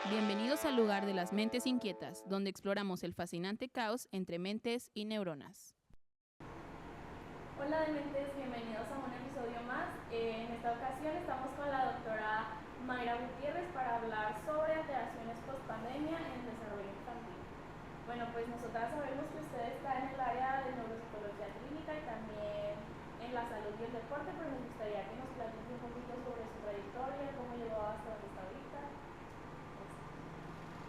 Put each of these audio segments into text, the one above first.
Bienvenidos al lugar de las mentes inquietas, donde exploramos el fascinante caos entre mentes y neuronas. Hola dementes, bienvenidos a un episodio más. En esta ocasión estamos con la doctora Mayra Gutiérrez para hablar sobre alteraciones post-pandemia en el desarrollo infantil. Bueno, pues nosotras sabemos que usted está en el área de neuropsicología clínica y también en la salud y el deporte, pero nos gustaría que nos platique un poquito sobre su trayectoria, cómo llegó hasta donde está ahorita.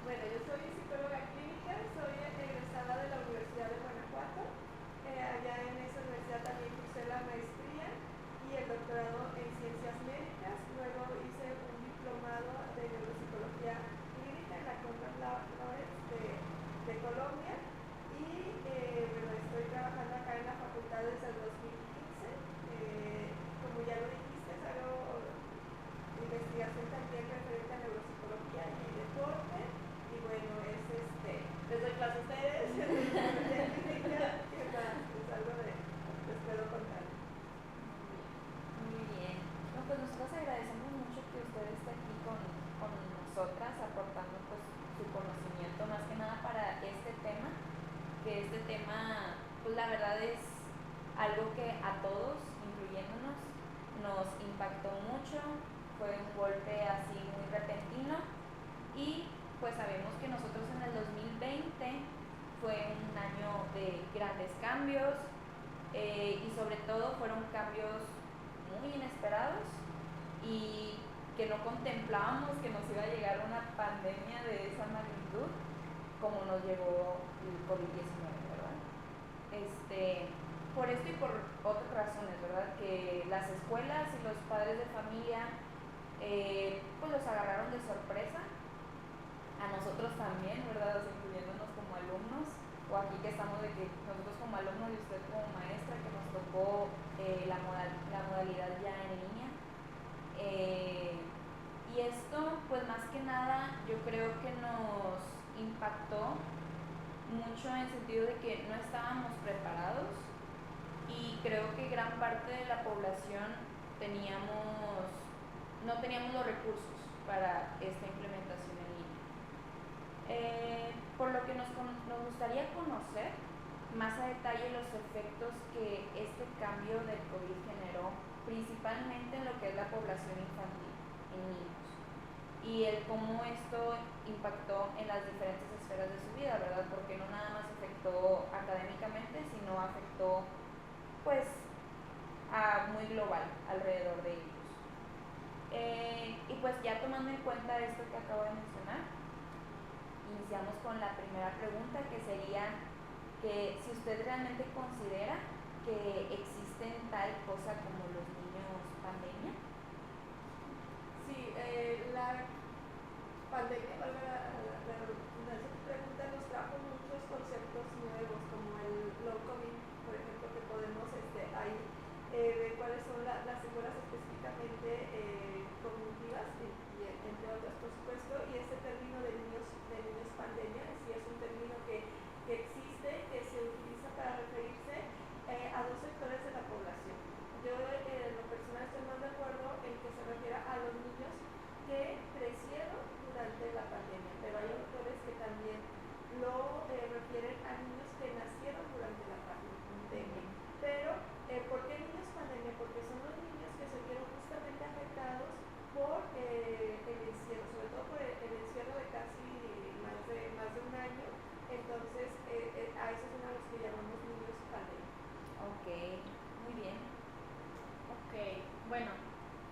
Bueno, yo soy psicóloga clínica, soy egresada de la Universidad de Guanajuato. Allá en esa universidad también cursé la maestría y el doctorado en ciencias médicas. Luego hice un diplomado de neuropsicología clínica en la Conrad Lawrence de Colombia. Y bueno, estoy trabajando acá en la facultad desde el 2015. Como ya lo dijiste, hago investigación también referente a neuropsicología y deporte. Y bueno, les doy clases a ustedes en neuropsicología clínica. ¿Qué más? Es algo les puedo contar. Muy bien. No, pues nosotros agradecemos mucho que usted esté aquí con nosotras aportando pues su conocimiento más que nada para este tema, que este tema pues la verdad es algo que a todos, incluyéndonos, nos impactó mucho. Fue un golpe así muy repentino y pues sabemos que nosotros en el 2020 fue un año de grandes cambios y sobre todo fueron cambios muy inesperados y que no contemplábamos que nos iba a llegar una pandemia de esa magnitud como nos llegó el COVID-19, ¿verdad? Por esto y por otras razones, ¿verdad? Que las escuelas y los padres de familia pues los agarraron de sorpresa, a nosotros también, ¿verdad? O sea, incluyéndonos como alumnos, o aquí que estamos de que nosotros como alumnos y usted como maestra, que nos tocó la modalidad ya en línea. Y esto, pues más que nada, yo creo que nos impactó mucho en el sentido de que no estábamos preparados y creo que gran parte de la población no teníamos los recursos para esta implementación en línea. Por lo que nos gustaría conocer más a detalle los efectos que este cambio del COVID generó, principalmente en lo que es la población infantil, en niños, y el cómo esto impactó en las diferentes esferas de su vida, ¿verdad? Porque no nada más afectó académicamente, sino afectó pues muy global alrededor de ellos. Y pues ya tomando en cuenta esto que acabo de mencionar, iniciamos con la primera pregunta, que sería que si usted realmente considera que existen tal cosa como los niños pandemia. Sí, la pandemia, valga la redundancia, tu pregunta, nos trajo muchos conceptos nuevos, como el long COVID, por ejemplo, que podemos ahí ver cuáles son las secuelas específicamente cognitivas y entre otras, por supuesto. Y este término de niños pandemia sí es un término que existe, que se utiliza para referirse a dos sectores de la población. Yo en lo personal estoy más de acuerdo en que se refiera a los niños que crecieron durante la pandemia, pero hay autores que también lo refieren a niños que nacieron durante la pandemia. Pero, ¿por qué niños pandemia? Porque son los niños que se vieron justamente afectados por el encierro, sobre todo por el encierro de casi más de un año. Entonces, a esos son a los que llamamos niños pandemia. Ok, muy bien. Ok, bueno,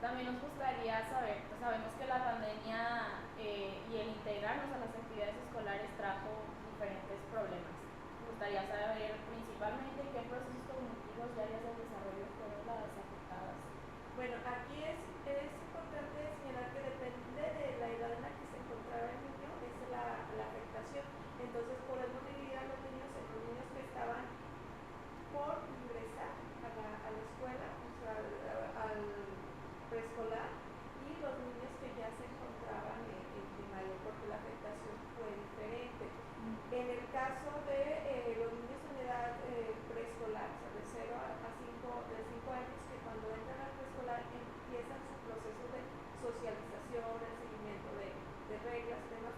también nos gustaría saber, pues sabemos que la pandemia y el integrarnos a las actividades escolares trajo diferentes problemas. Nos gustaría saber principalmente qué procesos cognitivos y áreas del desarrollo fueron las afectadas. Bueno, aquí es importante señalar que depende de la edad en la que se encontraba el niño, es la afectación. Entonces podemos dividir a los niños en los niños que estaban por ingresar a la escuela, o sea, al preescolar, y los niños que ya se encontraban en primaria, porque la afectación fue diferente. En el caso de los niños en edad preescolar, o sea, de 0 a 5 años, que cuando entran al preescolar empiezan su proceso de socialización, el seguimiento de reglas, temas,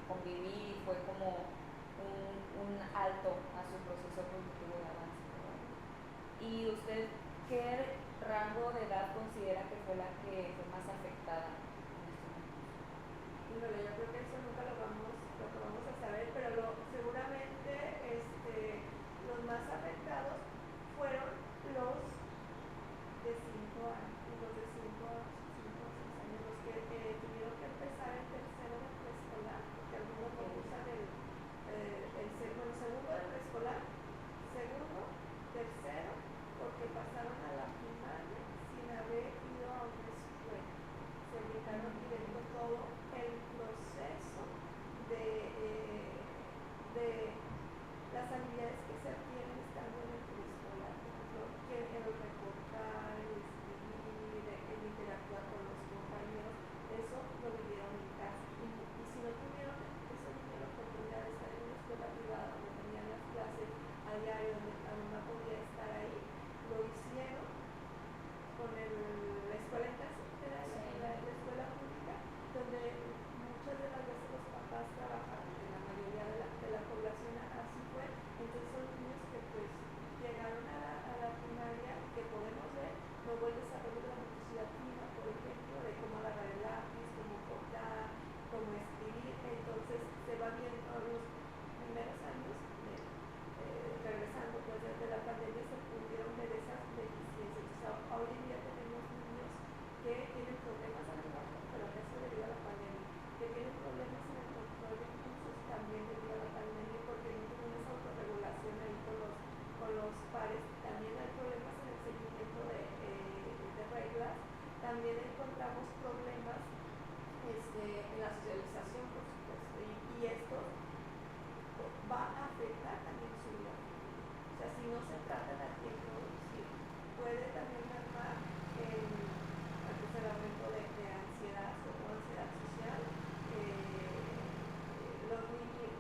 convivir y fue como un alto a su proceso cognitivo de avance, ¿verdad? ¿Y usted qué rango de edad considera que fue la que fue más afectada en este momento? Híjole, yo creo que eso nunca lo vamos a saber, pero seguramente los más afectados fueron los de 5 años, los de 5 a 6 años, los que tuvieron que empezar el tercero de preescolar, porque algunos no usan segundo de preescolar, segundo, tercero, porque pasaron a la primaria sin haber ido a una escuela. Se brincaron directo todo el proceso de las habilidades que se adquieren estando en el preescolar. Por ejemplo, el recortar, el escribir, el interactuar con los compañeros, eso lo vivieron en casa. Y si no tuvieron la oportunidad de estar en una escuela privada donde tenían las clases a diario, donde la mamá podía estar ahí, lo hicieron con la escuela en casa, que era la escuela pública, donde muchas de las veces los papás trabajan, en la mayoría de la población así fue. Entonces son niños que pues llegaron a la primaria, que podemos ver luego el desarrollo de la motricidad fina, por ejemplo, de cómo agarrar el lápiz, cómo cortar, cómo escribir. Entonces se va viendo los primeros años, regresando pues desde la pandemia, se pudieron ver esas deficiencias. O sea, hoy en día tenemos niños que tienen problemas al lenguaje, pero eso debido a la pandemia, que tienen problemas en el control de impulsos también debido a la pandemia, porque no tienen esa autorregulación ahí con los pares. También hay problemas en el seguimiento de reglas. También encontramos problemas en la socialización, por supuesto, y esto va a afectar también su vida. O sea, si no se trata a tiempo, sí, puede también mermar el aumento de ansiedad, sobre todo ansiedad social. Los niños,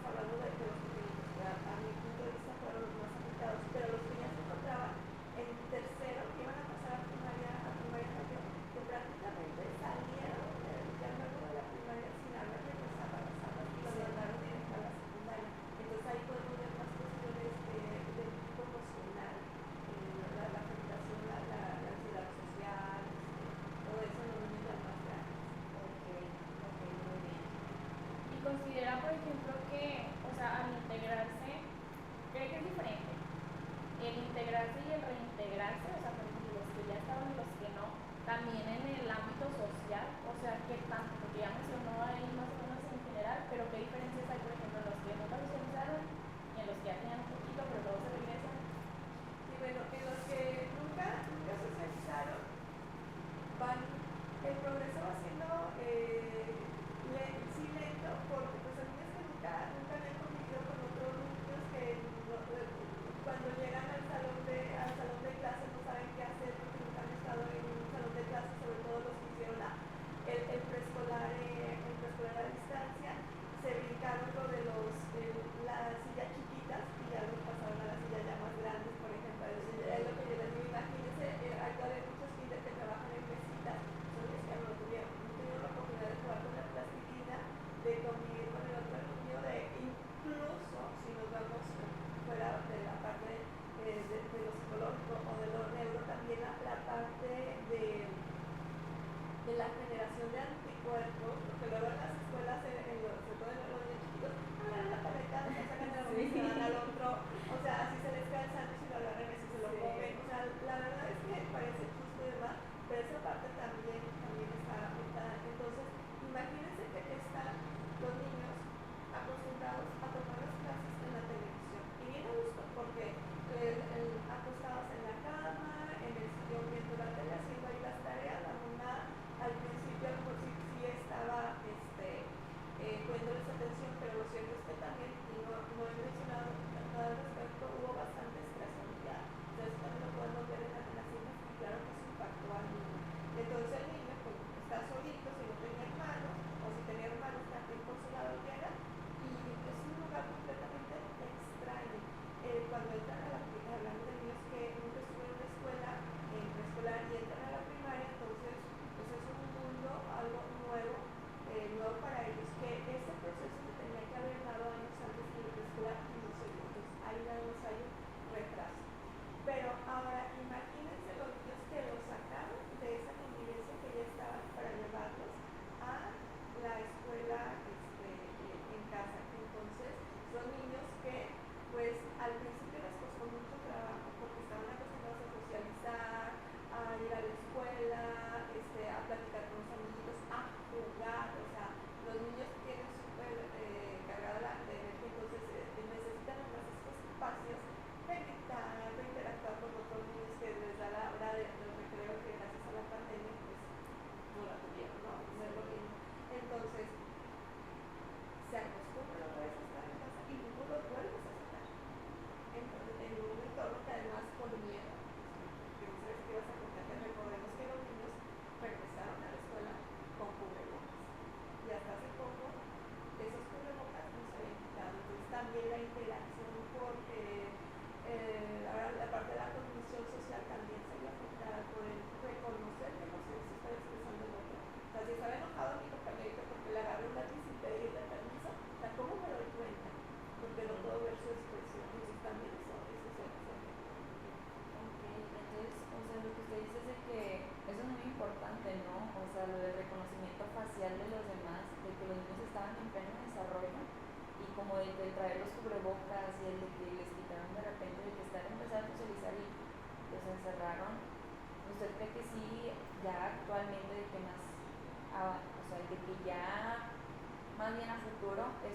hablando de los niños, a mi punto de vista fueron los más afectados, pero los que ya se encontraban en tercero, que iban a pasar a primaria mayor, que prácticamente salieron ya luego de la primaria sin haber regresado a las aulas y los mandaron directo a la secundaria. Entonces ahí podemos ver más cuestiones de tipo emocional, la afectación,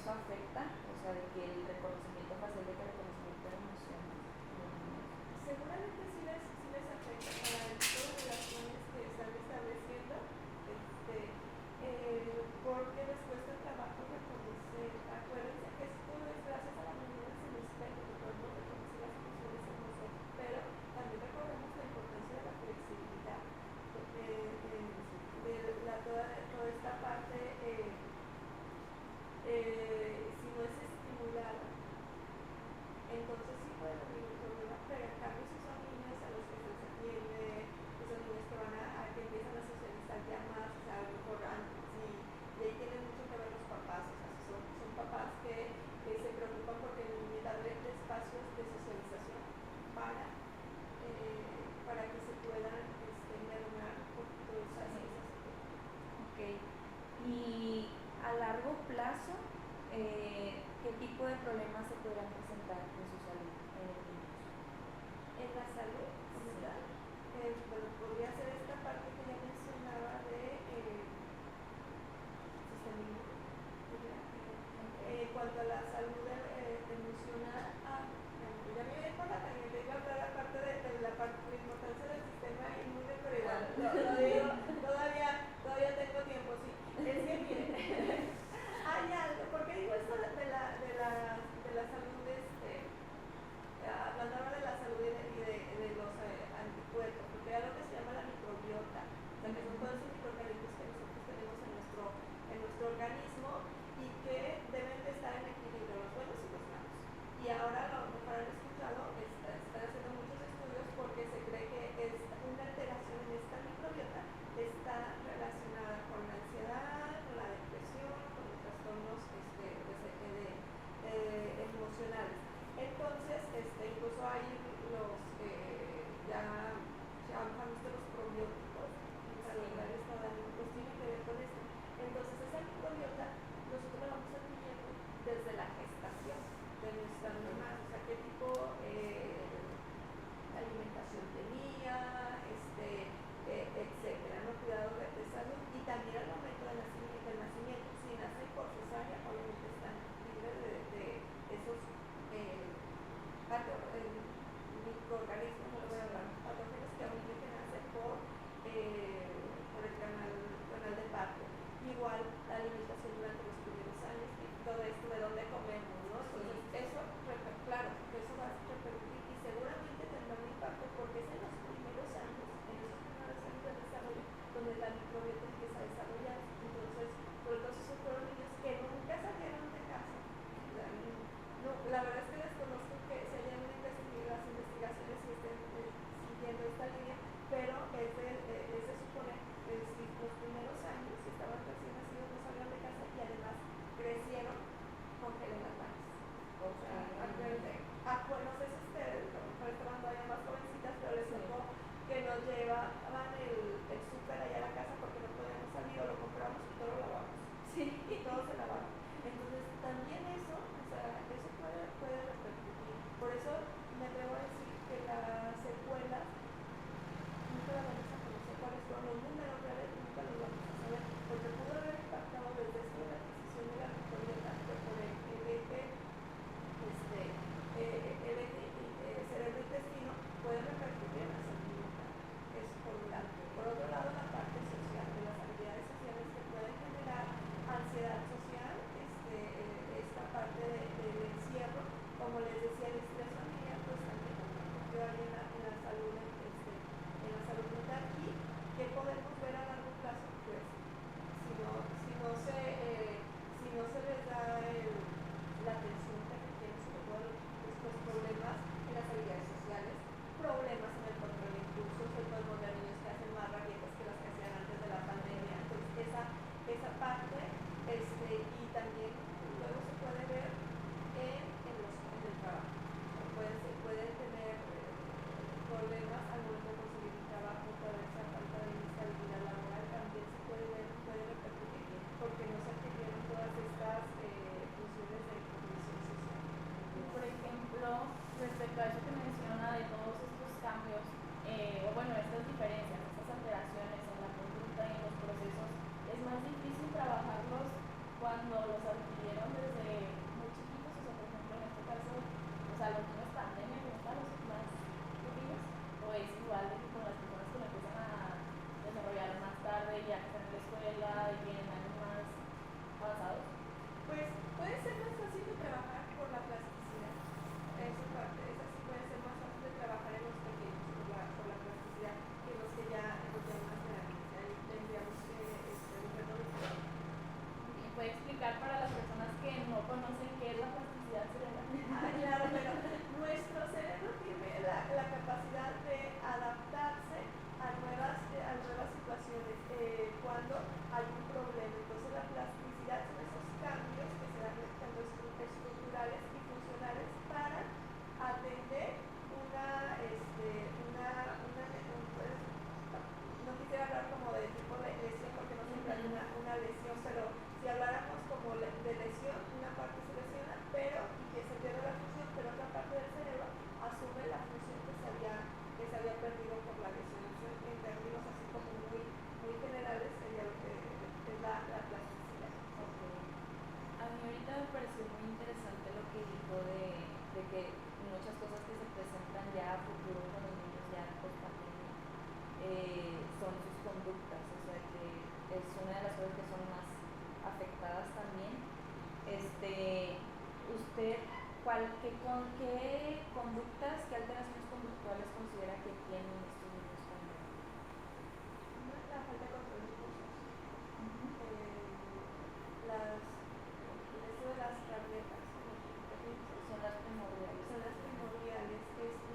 eso afecta, o sea, de que el reconocimiento facial, de que el reconocimiento de emociones. Seguramente sí les afecta para el tipo de relaciones que están estableciendo, porque les cuesta trabajo reconocer. Acuérdense que esto es gracias a la mirada en el espejo que podemos reconocer las emociones en nosotros, pero también recordemos la importancia de la flexibilidad, toda esta parte, si no es estimulada, entonces sí puede haber un problema, pero en cambio si son niños a los que se les atiende, que son niños que que empiezan a socializar ya más, o sea, a lo mejor sí, y ahí tienen mucho que ver los papás, o sea, son papás que se preocupan porque darle espacios de socialización para que se puedan mermar un poquito esas Ok, y a largo plazo, ¿qué tipo de problemas se podrán presentar en su salud en los niños? en la salud como tal. Bueno, podría ser esta parte que ya mencionaba de sistema inmune. En cuanto a la salud emocional, ya me voy por la tangente, iba a hablar aparte de la importancia del sistema inmune, pero igual, todavía tengo tiempo, sí. Es que miren, hay algo, ¿por qué digo esto de la salud? Hablando ahora de la salud y de los anticuerpos, porque hay algo que se llama la microbiota, o sea, que son todos esos microorganismos que nosotros tenemos en nuestro organismo y que deben de estar en equilibrio, los buenos y los malos. Y ahora, a lo mejor han escuchado, están haciendo muchos estudios porque se cree que una alteración en esta microbiota está relacionada con la ansiedad, con la depresión, con los trastornos emocionales. Entonces, incluso hay ya han visto los probióticos, pues tiene que ver con esto. Entonces, esa microbiota nosotros la vamos adquiriendo desde la gestación de nuestra mamá, o sea, qué tipo de alimentación tenía, etcétera, ¿no? Cuidado de salud, y también al momento del nacimiento, si nacen por cesárea, obviamente están libres de esos microorganismos, no lo voy a hablar, patógenos que a un niño que nace por el canal de parto. Igual la alimentación durante los primeros años y todo esto de dónde comemos, ¿no? Entonces eso que muchas cosas que se presentan ya a futuro con los niños ya post pandemia son sus conductas, o sea que es una de las cosas que son más afectadas también. ¿Usted qué conductas, qué alteraciones conductuales considera que tienen estos niños también? La falta de control de impulsos. Eso de las tabletas, Son las primordiales.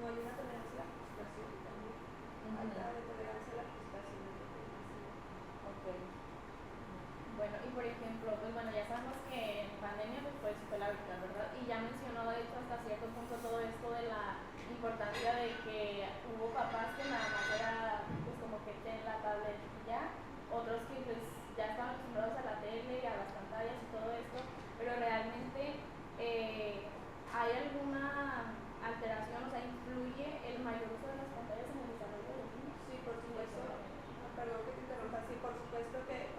No hay una tolerancia a la frustración también. Falta de tolerancia a la frustración en la información. Okay. Bueno, y por ejemplo, pues bueno, ya sabemos que en pandemia pues fue la virtual, ¿verdad? Y ya mencionó de hecho hasta cierto punto todo esto de la importancia de que hubo papás que nada más era pues como que en la tablet y ya, otros que pues ya estaban acostumbrados a la tele, a las pantallas y todo esto, pero realmente ¿hay alguna alteración, o sea, influye el mayor uso de las pantallas en el desarrollo de los niños? Sí, por supuesto. Perdón que te interrumpa. Sí, por supuesto que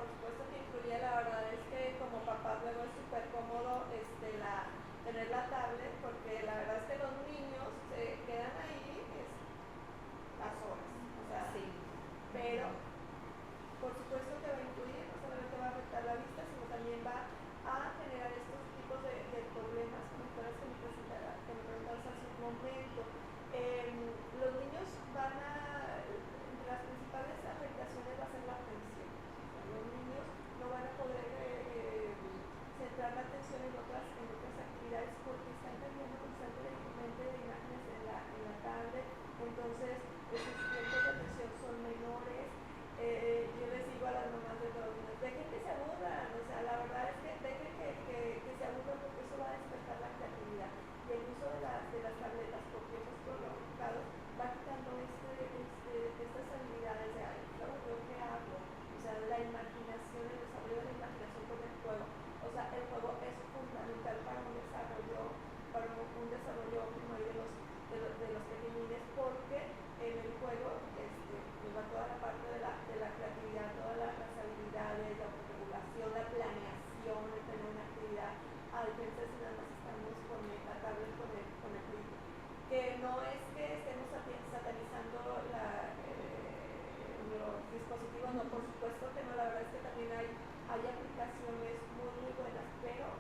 influye. La verdad es que como papás luego es súper cómodo tener la tablet, porque la verdad es que los niños se quedan ahí las horas. O sea, sí. Pero por supuesto que va a influir, no solamente va a afectar la vista, sino también va a generar estos tipos de problemas conductuales que me preguntabas hace un momento. Los niños entre las principales afectaciones va a ser la atención. O sea, los niños no van a poder centrar la atención en otras actividades porque están cambiando constantemente de imágenes en la tablet. Entonces, sus tiempos de atención son menores. Yo les digo a las mamás de los niños, dejen que se aburran, o sea, la verdad es que dejen que se aburran porque eso va a despertar la creatividad. Y el uso de las tabletas por tiempos prolongados va quitando estas habilidades de ahí, luego yo qué hago, o sea, la imaginación, el desarrollo de la imaginación con el juego. O sea, el juego es fundamental para un desarrollo óptimo de los pequeñines, porque en el juego va toda la parte de la creatividad, todas las habilidades, la autorregulación, la planeación, de tener una actividad, a diferencia si nada más estamos con la tablet, con el ritmo. Que no es que estemos satanizando los dispositivos, no, por supuesto que no, la verdad es que también hay aplicaciones muy, muy buenas, pero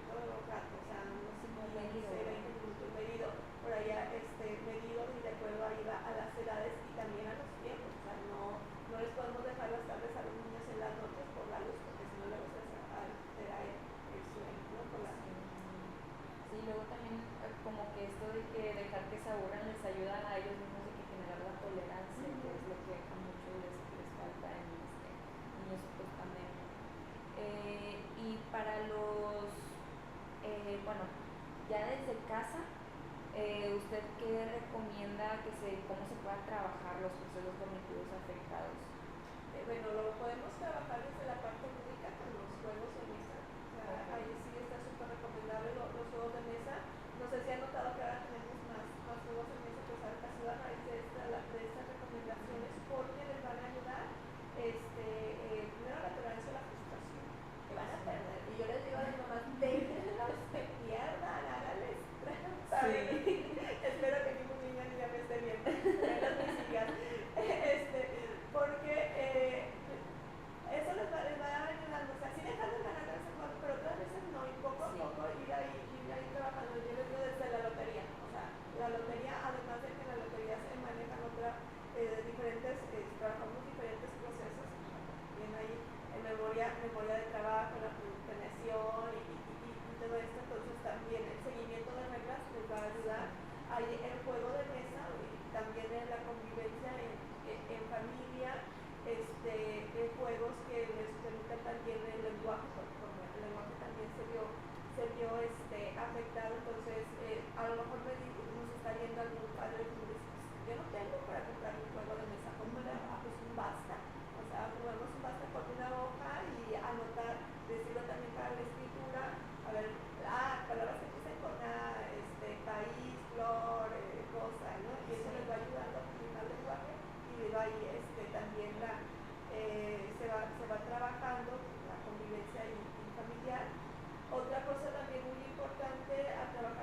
todo el rato, o sea, no sé, 20 minutos medido, por allá medido y de acuerdo ahí a las edades y también a los tiempos, o sea, no les podemos dejar las tardes a los niños en las noches por la luz, porque si no luego se altera el sueño, ¿no? Por la Sí, luego también como que esto de que dejar que se aburran les ayuda a ellos mismos de que generar la tolerancia, que es lo que a muchos les falta en niños post pandemia. Y para los, bueno, ya desde casa, ¿usted qué recomienda cómo se pueda trabajar los procesos cognitivos afectados? Bueno, lo podemos trabajar desde la parte lúdica con los juegos de mesa. O sea, ahí sí está súper recomendable los juegos de mesa. No sé si han notado que ahora tenemos más juegos de mesa, pues ha sido a raíz de estas recomendaciones, porque les van a ayudar primero a la tolerancia a la frustración, que van a perder. Y yo les digo a mis mamás, déjenlos que pierdan, háganles trampa. Sí. Espero que ningún niño ni ya me esté viendo, menos mis hijas. Porque eso les va ayudando, o sea, sí dejarles ganar de vez en cuando, pero otras veces no, y poco a poco ir ahí trabajando. Yo les digo desde la lotería, o sea, la lotería, además de que en la lotería se manejan trabajamos diferentes procesos, también ahí en memoria de trabajo, la planeación y todo esto, entonces también el seguimiento de reglas les va a ayudar. Ahí el juego de mesa y también en la convivencia en familia, juegos que les permitan también el lenguaje, porque el lenguaje también se vio afectado. Entonces a lo mejor nos está viendo algún padre que dice, yo no tengo para comprar un juego de mesa, cómprale pues un basta, o sea, probemos un basta con una hoja y anotar, decirlo también para la escritura, a ver, palabras que empiecen con país, flor, cosa, ¿no? Y eso les va ayudando a afinar el lenguaje y les va ahí también se va trabajando la convivencia y familiar. Otra cosa también muy importante a trabajar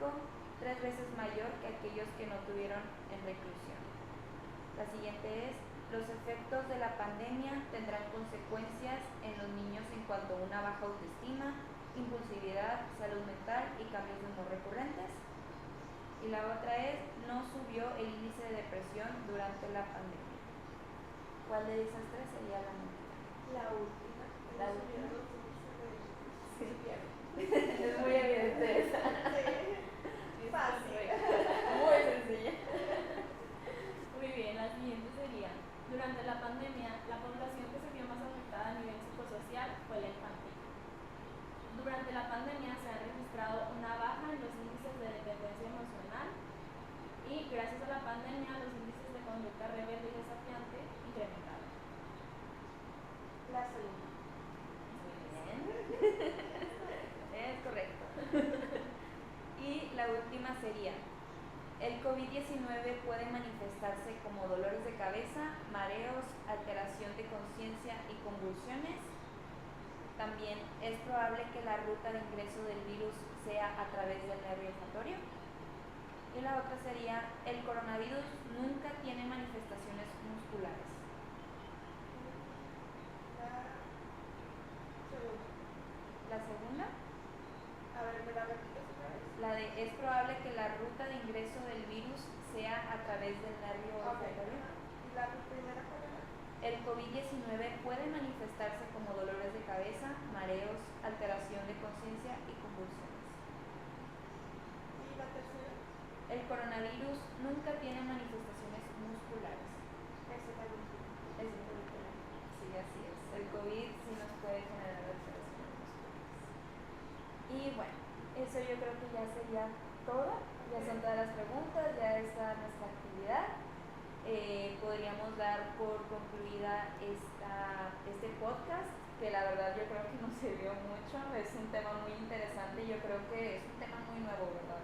México, 3 veces mayor que aquellos que no tuvieron en reclusión. La siguiente es: los efectos de la pandemia tendrán consecuencias en los niños en cuanto a una baja autoestima, impulsividad, salud mental y cambios de humor recurrentes. Y la otra es: no subió el índice de depresión durante la pandemia. ¿Cuál de esas tres sería la mentira? La última. La última. Sí. Es muy evidente esa. Sí. Fácil. Muy sencilla. Muy bien, la siguiente sería: durante la pandemia, la población que se vio más afectada a nivel psicosocial fue la infantil. Durante la pandemia se ha registrado una baja en los índices de dependencia emocional y gracias a la pandemia los índices de conducta rebelde y desafiante incrementaron. La segunda. Muy bien. Es correcto. Y la última sería: el COVID-19 puede manifestarse como dolores de cabeza, mareos, alteración de conciencia y convulsiones. También es probable que la ruta de ingreso del virus sea a través del nervio olfatorio. Y la otra sería: el coronavirus nunca tiene manifestaciones musculares. La segunda. La segunda, A ver, ¿me la repites otra vez? la de es probable que la ruta de ingreso del virus sea a través del nervio Ok. olfatorio. ¿Y la primera cuál era? El COVID-19 puede manifestarse como dolores de cabeza, mareos, alteración de conciencia y convulsiones. ¿Y la tercera? El coronavirus nunca tiene manifestaciones musculares. Esa es la última. Es muscular. Sí, así es. El COVID sí nos puede generar alteraciones musculares. Y bueno, eso yo creo que ya sería todo. Ya son todas las preguntas, ya está nuestra actividad. Podríamos dar por concluida este podcast, que la verdad yo creo que nos sirvió mucho. Es un tema muy interesante. Yo creo que es un tema muy nuevo, ¿verdad?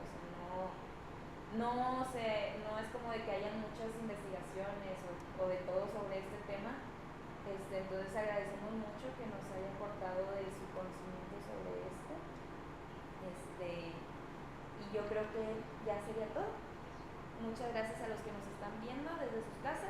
O sea, no es como de que hayan muchas investigaciones o de todo sobre este tema. Entonces agradecemos mucho que nos haya aportado de su conocimiento sobre esto. Y yo creo que ya sería todo. Muchas gracias a los que nos están viendo desde sus casas.